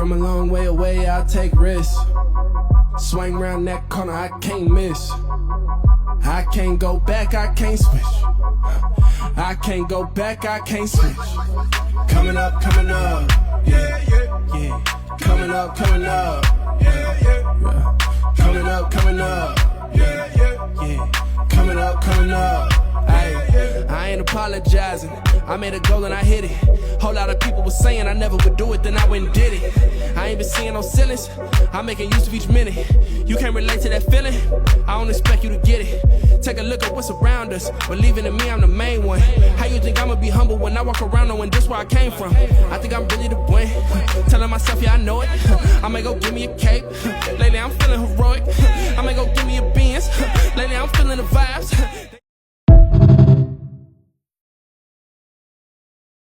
From a long way away, I'll take risks. Swing round that corner, I can't miss. I can't go back, I can't switch. I can't go back, I can't switch. Coming up, yeah, yeah, yeah. Coming up, yeah, yeah. Coming up, yeah, yeah, yeah. Coming up, ay. I ain't apologizing. I made a goal and I hit it. Whole lot of people was saying I never would do it, then I went and did it. I ain't been seeing no ceilings. I'm making use of each minute. You can't relate to that feeling. I don't expect you to get it. Take a look at what's around us. Believing in me, I'm the main one. How you think I'ma be humble when I walk around knowing this where I came from? I think I'm really the win. Telling myself, yeah, I know it. I may go give me a cape. Lately, I'm feeling heroic. I may go give me a Benz. Lately, I'm feeling the vibes.